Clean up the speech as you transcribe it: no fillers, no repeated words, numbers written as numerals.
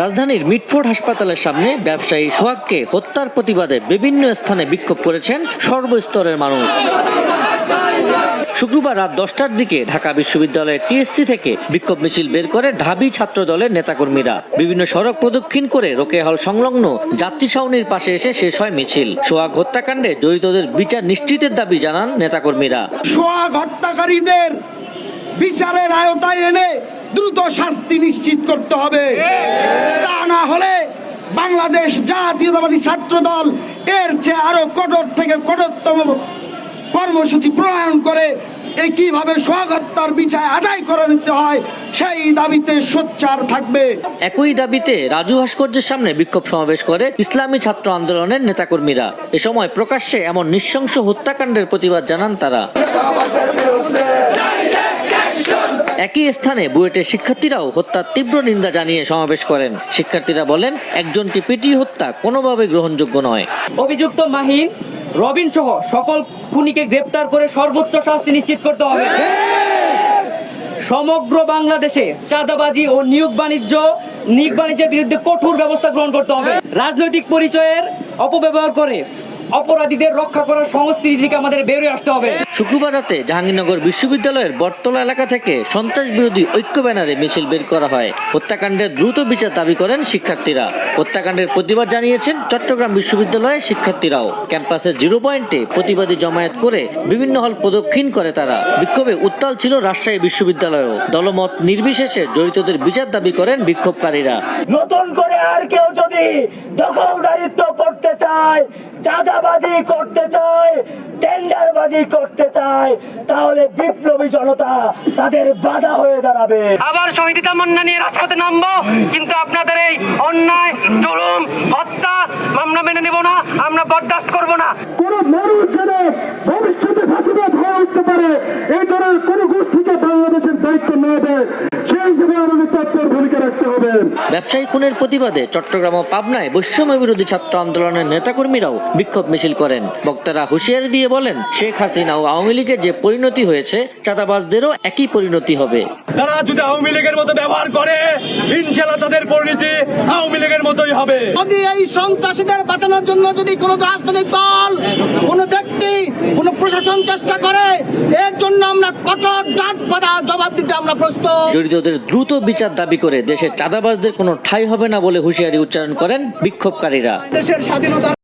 রাজধানীর মিটফোর্ড হাসপাতালের সামনে ব্যবসায়ী সোহাগকে হত্যার প্রতিবাদে বিভিন্ন স্থানে বিক্ষোভ করেছেন সর্বস্তরের মানুষ। শুক্রবার রাত 10টার দিকে ঢাকা বিশ্ববিদ্যালয়ের টিএসসি থেকে বিক্ষোভ মিছিল বের করে ঢাবি ছাত্র দলের নেতাকর্মীরা। বিভিন্ন সড়ক প্রদক্ষিণ করে রোকেয়া হল সংলগ্ন যাত্রী ছাউনির পাশে এসে শেষ হয় মিছিল। সোহাগ হত্যাকাণ্ডে জড়িতদের বিচার নিশ্চিতের দাবি জানান নেতাকর্মীরা। সোহাগ হত্যাকারীদের বিচারের আওতায় এনে দ্রুত শাস্তি নিশ্চিত করতে হবে। তা না হলে বাংলাদেশ জাতীয়তাবাদী ছাত্র দল এর চেয়ে আরো কঠোর থেকে কঠোরতম কর্মসূচি প্রণয়ন করে কিভাবে সোহাগ হত্যার বিচার আদায় করে নিতে হয় সেই দাবিতে সোচ্চার থাকবে। একই দাবিতে রাজু ভাস্কর্যের সামনে বিক্ষোভ সমাবেশ করে ইসলামী ছাত্র আন্দোলনের নেতাকর্মীরা। এ সময় প্রকাশ্যে এমন নৃশংস হত্যাকাণ্ডের প্রতিবাদ জানান তারা। একই স্থানে বুয়েটের শিক্ষার্থীরাও হত্যার তীব্র নিন্দা জানিয়ে সমাবেশ করেন। শিক্ষার্থীরা বলেন, একজনকে পিটিয়ে হত্যা কোনোভাবে গ্রহণযোগ্য নয়। অভিযুক্ত মাহিন, রবিন সহ সকল খুনিকে গ্রেপ্তার করে সর্বোচ্চ শাস্তি নিশ্চিত করতে হবে। সমগ্র বাংলাদেশে চাঁদাবাজি ও নিয়োগ বাণিজ্যের বিরুদ্ধে কঠোর ব্যবস্থা গ্রহণ করতে হবে। রাজনৈতিক পরিচয়ের অপব্যবহার করে অপরাধীদের রক্ষা করার সংস্কৃতি থেকে আমাদের বেরিয়ে আসতে হবে। শুক্রবার রাতে জাহাঙ্গীরনগর বিশ্ববিদ্যালয়ের বটতলা এলাকা থেকে সন্ত্রাস বিরোধী ঐক্য ব্যানারে মিছিল বের করা হয়। হত্যাকাণ্ডের দ্রুত বিচার দাবি করেন শিক্ষার্থীরা। হত্যাকাণ্ডের প্রতিবাদ জানিয়েছেন চট্টগ্রাম বিশ্ববিদ্যালয়ের শিক্ষার্থীরাও। ক্যাম্পাসের 0 পয়েন্টে প্রতিবাদী জমায়েত করে বিভিন্ন হল প্রদক্ষিণ করে তারা। বিক্ষোভে উত্তাল ছিল রাজশাহী বিশ্ববিদ্যালয়ও। দলমত নির্বিশেষে জড়িতদের বিচার দাবি করেন বিক্ষোভকারীরা। নতুন করে আর কেউ যদি দখলদারিত্ব করতে চায়, চাঁদাবাজি করতে চায়, টেন্ডারবাজি করতে চায়, তাহলে বিপ্লবী জনতা তাদের বাধা হয়ে দাঁড়াবে। আবার শহীদ তামান্না নিয়ে রাজপথে নামবো, কিন্তু আপনাদের এই অন্যায়, জুলুম, হত্যা আমরা মেনে নেব না, আমরা বরদাস্ত করব না। কোন মানুষ যেন ভবিষ্যতে ফাঁসিবাদ হয়ে উঠতে পারে, এই ধরনের কোন গোষ্ঠীকে বাংলাদেশের দায়িত্ব না দেয়, সেই হিসেবে আমাদের তৎপর ভূমিকা রাখতে হবে। ব্যবসায়ী খুনের প্রতিবাদে চট্টগ্রাম ও পাবনায় বৈষম্য বিরোধী ছাত্র আন্দোলনের নেতাকর্মীরাও বিক্ষোভ মিছিল করেন। বক্তারা হুঁশিয়ারি দিয়ে বলেন, শেখ হাসিনা ও আওয়ামী লীগের যে পরিণতি হয়েছে, চাঁদাবাজদেরও একই পরিণতি হবে। তারা যদি আওয়ামী লীগের মতো ব্যবহার করে, ইনশাআল্লাহ তাদের পরিণতি আওয়ামী লীগের মতোই হবে। যদি এই সন্ত্রাসীদের বাঁচানোর জন্য যদি কোনো রাজনৈতিক দল, কোনো ব্যক্তি, কোনো প্রশাসন চেষ্টা করে, এর জন্য আমরা কঠোর ডাঁট জবাব দিতে আমরা প্রস্তুত। জড়িতদের দ্রুত বিচার দাবি করে দেশের চাঁদাবাজদের কোনো ঠাঁই হবে না বলে হুঁশিয়ারি উচ্চারণ করেন বিক্ষোভকারীরা। দেশের স্বাধীনতা